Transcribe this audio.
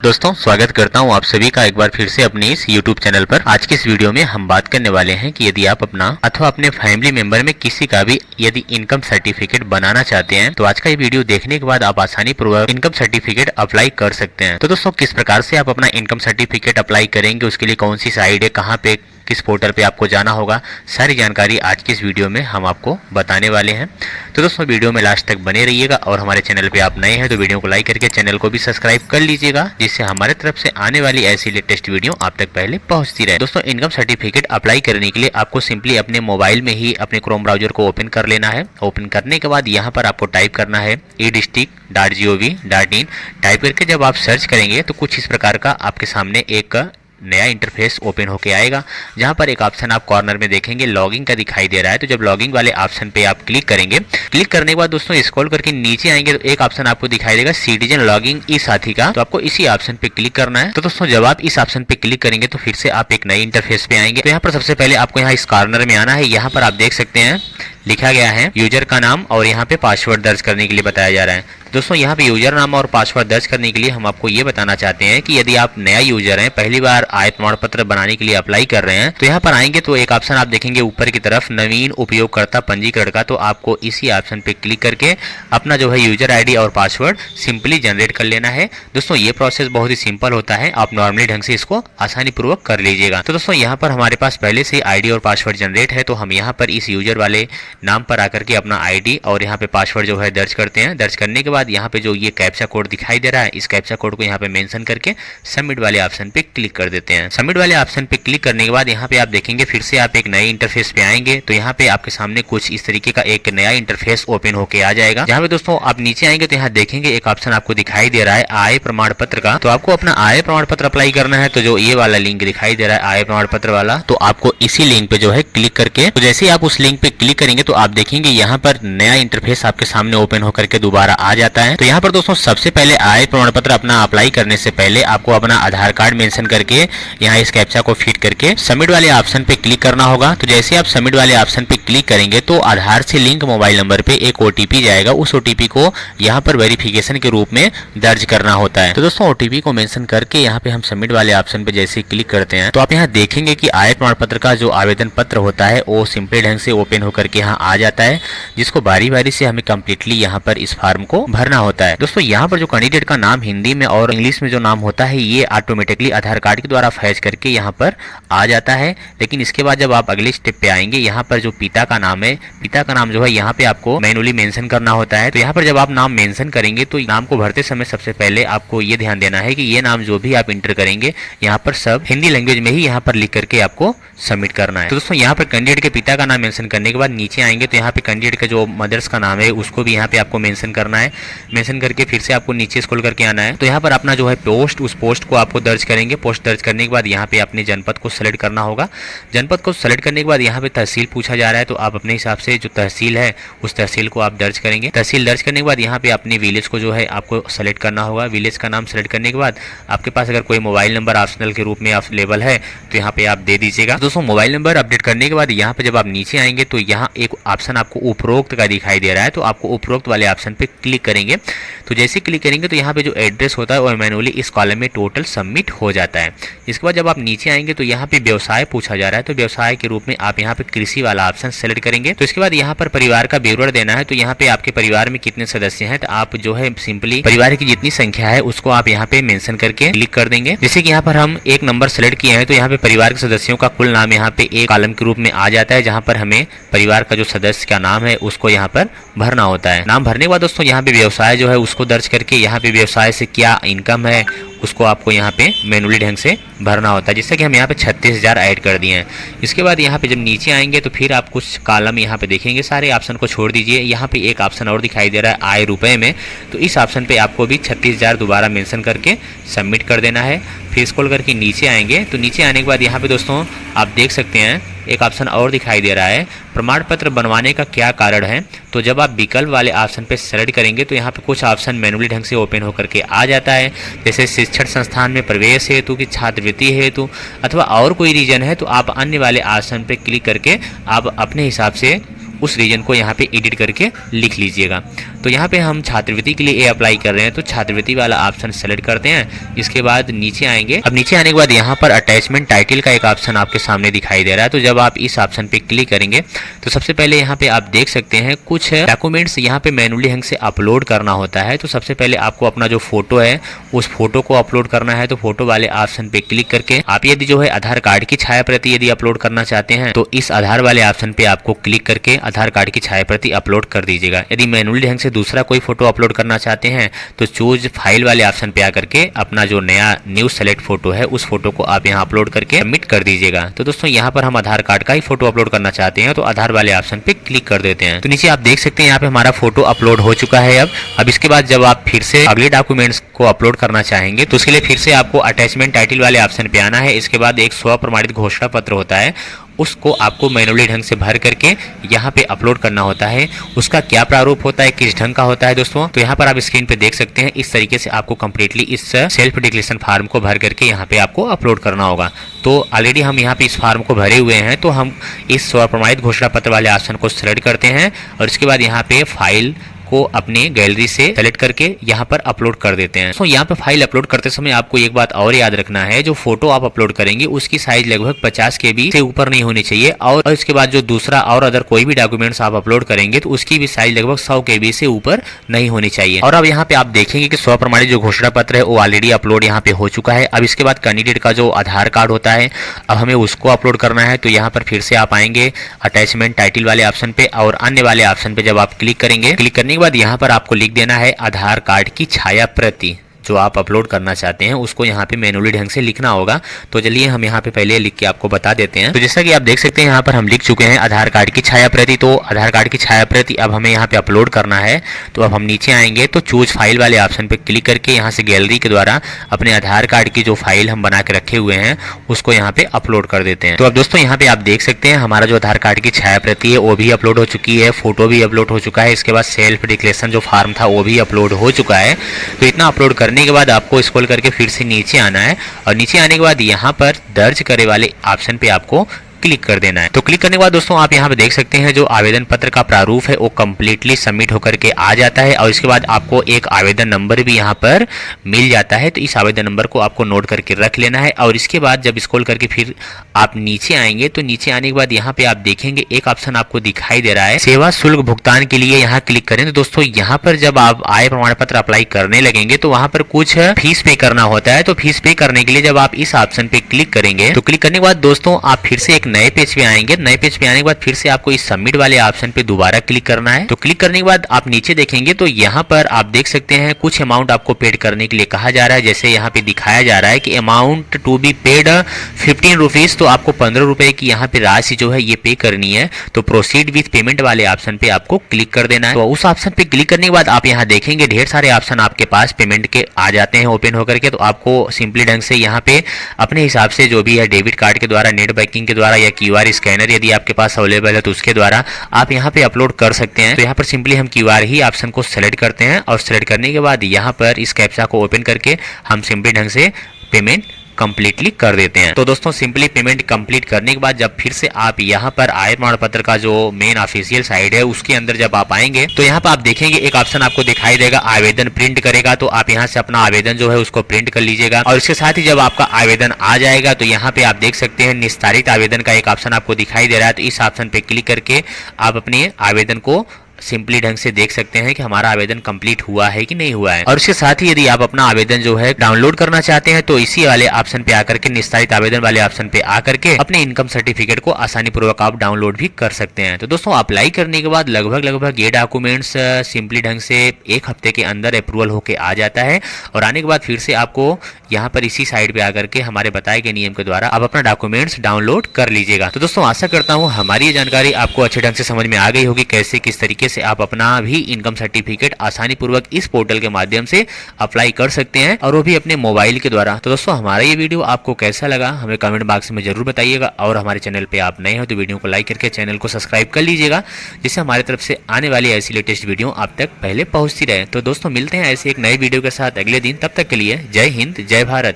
दोस्तों स्वागत करता हूं आप सभी का एक बार फिर से अपने इस YouTube चैनल पर। आज के इस वीडियो में हम बात करने वाले हैं कि यदि आप अपना अथवा अपने फैमिली मेंबर में किसी का भी यदि इनकम सर्टिफिकेट बनाना चाहते हैं तो आज का ये वीडियो देखने के बाद आप आसानी पूर्वक इनकम सर्टिफिकेट अप्लाई कर सकते हैं। तो दोस्तों किस प्रकार से आप अपना इनकम सर्टिफिकेट अप्लाई करेंगे, उसके लिए कौन सी साइट है, कहाँ पे किस पोर्टल पे आपको जाना होगा, सारी जानकारी आज की इस वीडियो में हम आपको बताने वाले हैं। तो दोस्तों वीडियो में लास्ट तक बने रहिएगा और हमारे चैनल पे आप नए हैं तो वीडियो को लाइक करके चैनल को भी सब्सक्राइब कर लीजिएगा, जिससे हमारे तरफ से आने वाली ऐसी लेटेस्ट वीडियो आप तक पहले पहुंचती रहे। दोस्तों इनकम सर्टिफिकेट अप्लाई करने के लिए आपको सिंपली अपने मोबाइल में ही अपने क्रोम ब्राउजर को ओपन कर लेना है। ओपन करने के बाद यहाँ पर आपको टाइप करना है edistrict.gov.in। टाइप करके जब आप सर्च करेंगे तो कुछ इस प्रकार का आपके सामने एक नया इंटरफेस ओपन होके आएगा, जहां पर एक ऑप्शन आप कॉर्नर में देखेंगे लॉगिंग का दिखाई दे रहा है। तो जब लॉगिंग वाले ऑप्शन पे आप क्लिक करेंगे, क्लिक करने के बाद दोस्तों स्क्रॉल करके नीचे आएंगे तो एक ऑप्शन आपको दिखाई देगा सिटीजन लॉगिंग ई साथी का। तो आपको इसी ऑप्शन पे क्लिक करना है। तो दोस्तों जब आप इस ऑप्शन पे क्लिक करेंगे तो फिर से आप एक नए इंटरफेस पे आएंगे। तो यहाँ पर सबसे पहले आपको यहाँ इस कॉर्नर में आना है। यहाँ पर आप देख सकते हैं लिखा गया है यूजर का नाम और यहाँ पे पासवर्ड दर्ज करने के लिए बताया जा रहा है। दोस्तों यहाँ पे यूजर नाम और पासवर्ड दर्ज करने के लिए हम आपको ये बताना चाहते हैं कि यदि आप नया यूजर हैं, पहली बार आय प्रमाण पत्र बनाने के लिए अप्लाई कर रहे हैं, तो यहाँ पर आएंगे तो एक ऑप्शन आप देखेंगे ऊपर की तरफ नवीन उपयोगकर्ता पंजीकरण का। तो आपको इसी ऑप्शन पे क्लिक करके अपना जो है यूजर आईडी और पासवर्ड सिंपली जनरेट कर लेना है। दोस्तों ये प्रोसेस बहुत ही सिंपल होता है, आप नॉर्मली ढंग से इसको आसानी पूर्वक कर लीजिएगा। तो दोस्तों यहाँ पर हमारे पास पहले से आईडी और पासवर्ड जनरेट है, तो हम यहाँ पर इस यूजर वाले नाम पर आकर के अपना आईडी और यहाँ पे पासवर्ड जो है दर्ज करते हैं। दर्ज करने के बाद यहाँ पे जो ये कैप्चा कोड दिखाई दे रहा है, इस कैप्चा कोड को यहाँ पे मेंशन करके सबमिट वाले ऑप्शन पे क्लिक कर देते हैं। सबमिट वाले ऑप्शन पे क्लिक करने के बाद यहाँ पे आप देखेंगे फिर से आप एक नए इंटरफेस पे आएंगे। तो यहाँ पे आपके सामने कुछ इस तरीके का एक नया इंटरफेस ओपन होके आ जाएगा। जहाँ पे दोस्तों आप नीचे आएंगे तो यहाँ देखेंगे एक ऑप्शन आपको दिखाई दे रहा है आय प्रमाण पत्र का। तो आपको अपना आय प्रमाण पत्र अप्लाई करना है। तो जो ये वाला लिंक दिखाई दे रहा है आय प्रमाण पत्र वाला, तो आपको इसी लिंक पे जो है क्लिक करके, तो जैसे ही आप उस लिंक पे क्लिक करेंगे तो आप देखेंगे यहाँ पर नया इंटरफेस आपके सामने ओपन होकर के दोबारा आ जाता है। तो यहाँ पर दोस्तों सबसे पहले आय प्रमाण पत्र अपना अप्लाई करने से पहले आपको अपना आधार कार्ड मेंशन करके यहाँ इस कैप्चा को फिट करके सबमिट वाले ऑप्शन पे क्लिक करना होगा। तो जैसे आप सबमिट वाले ऑप्शन पे क्लिक करेंगे तो आधार से लिंक मोबाइल नंबर पे एक ओटीपी जाएगा। उस ओटीपी को यहाँ पर वेरिफिकेशन के रूप में दर्ज करना होता है। तो दोस्तों ओटीपी को मेंशन करके यहाँ पे हम सबमिट वाले ऑप्शन पे जैसे क्लिक करते हैं तो आप यहाँ देखेंगे कि आय प्रमाण पत्र का जो आवेदन पत्र होता है वो सिंपल ढंग से ओपन होकर के यहाँ आ जाता है, जिसको बारी बारी से हमें कंप्लीटली यहाँ पर इस फॉर्म को भरना होता है। दोस्तों यहाँ पर जो कैंडिडेट का नाम हिंदी में और इंग्लिश में जो नाम होता है ये ऑटोमेटिकली आधार कार्ड के द्वारा फैच करके यहाँ पर आ जाता है। लेकिन इसके बाद जब आप अगले स्टेप पे आएंगे, यहाँ पर जो पिता का नाम है, पिता का नाम जो है यहाँ पे आपको मैनुअली मेंशन करना होता है। तो यहाँ पर जब आप नाम मेंशन करेंगे तो नाम को भरते समय सबसे पहले आपको ये ध्यान देना है कि ये नाम जो भी आप इंटर करेंगे यहाँ पर सब हिंदी लैंग्वेज में ही यहाँ पर लिख करके आपको सबमिट करना है। तो दोस्तों यहाँ पर कैंडिडेट के पिता का नाम मेंशन करने के बाद नीचे आएंगे तो यहाँ पे कैंडिडेट का जो मदर्स का नाम है उसको भी यहाँ पे आपको मेंशन करना है। मेंशन करके फिर से आपको नीचे स्क्रॉल करके आना है। तो यहाँ पर अपना जो है पोस्ट, उस पोस्ट को आपको दर्ज करेंगे। पोस्ट दर्ज करने के बाद यहाँ पे अपने जनपद को सेलेक्ट करना होगा। जनपद को सेलेक्ट करने के बाद यहाँ पे तहसील पूछा जा रहा है, तो आप अपने हिसाब से जो तहसील है उस तहसील को आप दर्ज करेंगे। तहसील दर्ज करने के बाद यहाँ पे अपने विलेज को जो है आपको सेलेक्ट करना होगा। विलेज का नाम सेलेक्ट करने के बाद आपके पास अगर कोई मोबाइल नंबर ऑप्शनल के रूप में अवेलेबल है तो यहाँ पे आप दे दीजिएगा। दोस्तों मोबाइल नंबर अपडेट करने के बाद यहाँ पे जब आप नीचे आएंगे तो यहाँ एक ऑप्शन आपको उपरोक्त का दिखाई दे रहा है। तो आपको उपरोक्त वाले ऑप्शन पे क्लिक करेंगे। तो जैसे क्लिक करेंगे तो यहाँ पे जो एड्रेस होता है वो मैनुअली इस कॉलम में टोटल सबमिट हो जाता है। इसके बाद जब आप नीचे आएंगे तो यहाँ पे व्यवसाय पूछा जा रहा है। तो व्यवसाय के रूप में आप यहाँ पे कृषि वाला ऑप्शन सेलेक्ट करेंगे। तो इसके बाद यहाँ पर परिवार का विवरण देना है। तो यहाँ पे आपके परिवार में कितने सदस्य हैं, तो आप जो है सिंपली परिवार की जितनी संख्या है उसको आप यहाँ पे मेंशन करके क्लिक कर देंगे। जैसे कि यहाँ पर हम एक नंबर सेलेक्ट किए हैं तो यहाँ पे परिवार के सदस्यों का कुल नाम यहाँ पे एक कॉलम के रूप में आ जाता है, जहाँ पर हमें परिवार का जो सदस्य का नाम है उसको यहाँ पर भरना होता है। नाम भरने के बाद दोस्तों यहाँ पे व्यवसाय जो है उसको दर्ज करके यहाँ पे व्यवसाय से क्या इनकम है उसको आपको यहाँ पे मैनुअली ढंग से भरना होता है, जिससे कि हम यहाँ पे 36,000 ऐड कर दिए हैं। इसके बाद यहाँ पे जब नीचे आएंगे तो फिर आप कुछ कॉलम यहाँ पे देखेंगे, सारे ऑप्शन को छोड़ दीजिए। यहाँ पे एक ऑप्शन और दिखाई दे रहा है आय रुपए में, तो इस ऑप्शन पे आपको भी 36,000 दोबारा मेंशन करके सबमिट कर देना है। फिर स्क्रॉल करके नीचे आएंगे तो नीचे आने के बाद यहाँ पे दोस्तों आप देख सकते हैं एक ऑप्शन और दिखाई दे रहा है प्रमाण पत्र बनवाने का क्या कारण है। तो जब आप विकल्प वाले ऑप्शन पे सेलेक्ट करेंगे तो यहाँ पे कुछ ऑप्शन मैनुअली ढंग से ओपन होकर के आ जाता है, जैसे शिक्षण संस्थान में प्रवेश हेतु की छात्रवृत्ति हेतु अथवा और कोई रीजन है। तो आप अन्य वाले ऑप्शन पे क्लिक करके आप अपने हिसाब से उस रीजन को यहाँ पे एडिट करके लिख लीजिएगा। तो यहाँ पे हम छात्रवृत्ति के लिए अप्लाई कर रहे हैं तो छात्रवृत्ति वाला ऑप्शन सेलेक्ट करते हैं। इसके बाद नीचे आएंगे। अब नीचे आने के बाद यहाँ पर अटैचमेंट टाइटल का एक ऑप्शन आपके सामने दिखाई दे रहा है। तो जब आप इस ऑप्शन पे क्लिक करेंगे तो सबसे पहले यहाँ पे आप देख सकते हैं कुछ डॉक्यूमेंट्स यहाँ पे मैनुअली ढंग से अपलोड करना होता है। तो सबसे पहले आपको अपना जो फोटो है उस फोटो को अपलोड करना है। तो फोटो वाले ऑप्शन पे क्लिक करके आप यदि जो है आधार कार्ड की छाया प्रति यदि अपलोड करना चाहते हैं तो इस आधार वाले ऑप्शन पे आपको क्लिक करके आधार कार्ड की छाया प्रति अपलोड कर दीजिएगा। यदि मैनुअली ढंग से दूसरा कोई फोटो अपलोड करना चाहते हैं तो चूज फाइल वाले ऑप्शन पे आकर के अपना जो नया न्यू सेलेक्ट फोटो है उस फोटो को आप यहाँ अपलोड करके सबमिट कर दीजिएगा। तो दोस्तों यहाँ पर हम आधार कार्ड का ही फोटो अपलोड करना चाहते हैं तो आधार वाले ऑप्शन पे क्लिक कर देते हैं। तो नीचे आप देख सकते हैं यहाँ पे हमारा फोटो अपलोड हो चुका है। अब इसके बाद जब आप फिर से अगले डॉक्यूमेंट्स को अपलोड करना चाहेंगे तो उसके लिए फिर से आपको अटैचमेंट टाइटल वाले ऑप्शन पे आना है। इसके बाद एक स्व प्रमाणित घोषणा पत्र होता है, उसको आपको मैनुअली ढंग से भर करके यहाँ पे अपलोड करना होता है। उसका क्या प्रारूप होता है, किस ढंग का होता है दोस्तों, तो यहाँ पर आप स्क्रीन पे देख सकते हैं। इस तरीके से आपको कंप्लीटली इस सेल्फ डिक्लेरेशन फार्म को भर करके यहाँ पे आपको अपलोड करना होगा। तो ऑलरेडी हम यहाँ पे इस फार्म को भरे हुए हैं तो हम इस स्व प्रमाणित घोषणा पत्र वाले ऑप्शन को सेलेक्ट करते हैं और इसके बाद यहाँ पे फाइल को अपने गैलरी से सेलेक्ट करके यहाँ पर अपलोड कर देते हैं। तो यहाँ पे फाइल अपलोड करते समय आपको एक बात और याद रखना है, जो फोटो आप अपलोड करेंगे उसकी साइज लगभग 50 KB से ऊपर नहीं होनी चाहिए और इसके बाद जो दूसरा और अदर कोई भी डॉक्यूमेंट्स आप अपलोड करेंगे तो उसकी भी साइज लगभग 100 KB से ऊपर नहीं होनी चाहिए। और अब यहाँ पे आप देखेंगे कि स्व प्रमाणित जो घोषणा पत्र है वो ऑलरेडी अपलोड यहाँ पे हो चुका है। अब इसके बाद कैंडिडेट का जो आधार कार्ड होता है अब हमें उसको अपलोड करना है। तो यहाँ पर फिर से आप आएंगे अटैचमेंट टाइटल वाले ऑप्शन पे और अन्य वाले ऑप्शन पे जब आप क्लिक करेंगे, क्लिक करने के बाद यहाँ पर आपको लिख देना है आधार कार्ड की छाया प्रति। जो आप अपलोड करना चाहते हैं उसको यहाँ पे मैनुअली ढंग से लिखना होगा। तो चलिए हम यहाँ पे पहले लिख के आपको बता देते हैं। तो जैसा कि आप देख सकते हैं यहाँ पर हम लिख चुके हैं आधार कार्ड की छाया प्रति। तो आधार कार्ड की छाया प्रति अब हमें यहाँ पे अपलोड करना है। तो अब हम नीचे आएंगे तो चूज फाइल वाले ऑप्शन पे क्लिक करके यहाँ से गैलरी के द्वारा अपने आधार कार्ड की जो फाइल हम बना के रखे हुए हैं उसको यहाँ पे अपलोड कर देते हैं। तो अब दोस्तों यहाँ पे आप देख सकते हैं हमारा जो आधार कार्ड की छाया प्रति है वो भी अपलोड हो चुकी है, फोटो भी अपलोड हो चुका है। इसके बाद सेल्फ डिक्लेरेशन जो फॉर्म था वो भी अपलोड हो चुका है। तो इतना अपलोड करने के बाद आपको स्क्रॉल करके फिर से नीचे आना है और नीचे आने के बाद यहाँ पर दर्ज करे वाले ऑप्शन पे आपको क्लिक कर देना है। तो क्लिक करने के बाद दोस्तों आप यहाँ पे देख सकते हैं जो आवेदन पत्र का प्रारूप है वो कंप्लीटली सबमिट होकर के आ जाता है और इसके बाद आपको एक आवेदन नंबर भी यहाँ पर मिल जाता है। तो इस आवेदन नंबर को आपको नोट करके रख लेना है और इसके बाद जब स्क्रॉल करके फिर आप नीचे आएंगे तो नीचे आने के बाद यहाँ पे आप देखेंगे एक ऑप्शन आपको दिखाई दे रहा है सेवा शुल्क भुगतान के लिए। यहाँ क्लिक करें तो दोस्तों यहाँ पर जब आप आय प्रमाण पत्र अप्लाई करने लगेंगे तो वहां पर कुछ फीस पे करना होता है। तो फीस पे करने के लिए जब आप इस ऑप्शन पे क्लिक करेंगे तो क्लिक करने के बाद दोस्तों आप फिर से एक नए पेज पे आएंगे। नए पेज पे आने के बाद फिर से आपको इस सबमिट वाले ऑप्शन पे दोबारा क्लिक करना है। तो क्लिक करने के बाद आप नीचे देखेंगे तो यहाँ पर आप देख सकते हैं कुछ अमाउंट आपको पेड करने के लिए कहा जा रहा है। जैसे यहाँ पे दिखाया जा रहा है कि amount to be paid 15 rupees. तो आपको 15 रुपए की यहाँ पे राशि जो है ये पे करनी है। तो प्रोसीड विथ पेमेंट वाले ऑप्शन पे आपको क्लिक कर देना है। तो उस ऑप्शन पे क्लिक करने के बाद आप यहाँ देखेंगे ढेर सारे ऑप्शन आपके पास पेमेंट के आ जाते हैं ओपन होकर के। तो आपको सिंपली ढंग से यहाँ पे अपने हिसाब से जो भी है डेबिट कार्ड के द्वारा, नेट बैंकिंग के द्वारा या QR स्कैनर यदि आपके पास अवेलेबल है तो उसके द्वारा आप यहाँ पे अपलोड कर सकते हैं। तो यहाँ पर सिंपली हम QR ही ऑप्शन को सेलेक्ट करते हैं और सेलेक्ट करने के बाद यहाँ पर इस कैप्चा को ओपन करके हम सिंपली ढंग से पेमेंट कंप्लीटली कर देते हैं। तो दोस्तों सिंपली पेमेंट कंप्लीट करने के बाद जब फिर से आप यहाँ पर आय प्रमाण पत्र का जो मेन ऑफिशियल साइट है उसके अंदर जब आप आएंगे तो यहाँ पर आप देखेंगे एक ऑप्शन आपको दिखाई देगा आवेदन प्रिंट करेगा। तो आप यहाँ से अपना आवेदन जो है उसको प्रिंट कर लीजिएगा और इसके साथ ही जब आपका आवेदन आ जाएगा तो यहाँ पे आप देख सकते हैं निस्तारित आवेदन का एक ऑप्शन आपको दिखाई दे रहा है। तो इस ऑप्शन पे क्लिक करके आप अपने आवेदन को सिंपली ढंग से देख सकते हैं कि हमारा आवेदन कंप्लीट हुआ है कि नहीं हुआ है। और इसके साथ ही यदि आप अपना आवेदन जो है डाउनलोड करना चाहते हैं तो इसी वाले ऑप्शन पे आकर के निस्तारित आवेदन वाले ऑप्शन पे आकर के अपने इनकम सर्टिफिकेट को आसानी पूर्वक आप डाउनलोड भी कर सकते हैं। तो दोस्तों अप्लाई करने के बाद लगभग ये डॉक्यूमेंट्स सिंपली ढंग से 1 हफ्ते के अंदर अप्रूवल होके आ जाता है और आने के बाद फिर से आपको यहाँ पर इसी साइड पे आकर के हमारे बताए गए नियम के द्वारा आप अपना डॉक्यूमेंट्स डाउनलोड कर लीजिएगा। तो दोस्तों आशा करता हूँ हमारी ये जानकारी आपको अच्छे ढंग से समझ में आ गई होगी कैसे किस तरीके से आप अपना भी इनकम सर्टिफिकेट आसानी पूर्वक इस पोर्टल के माध्यम से अप्लाई कर सकते हैं और वो भी अपने मोबाइल के द्वारा। तो दोस्तों हमारा ये वीडियो आपको कैसा लगा हमें कमेंट बॉक्स में जरूर बताइएगा और हमारे चैनल पे आप नए हो तो वीडियो को लाइक करके चैनल को सब्सक्राइब कर लीजिएगा जिससे हमारी तरफ से आने वाली ऐसी लेटेस्ट वीडियो आप तक पहले पहुंचती रहे। तो दोस्तों मिलते हैं ऐसे एक नए वीडियो के साथ अगले दिन, तब तक के लिए जय हिंद जय भारत।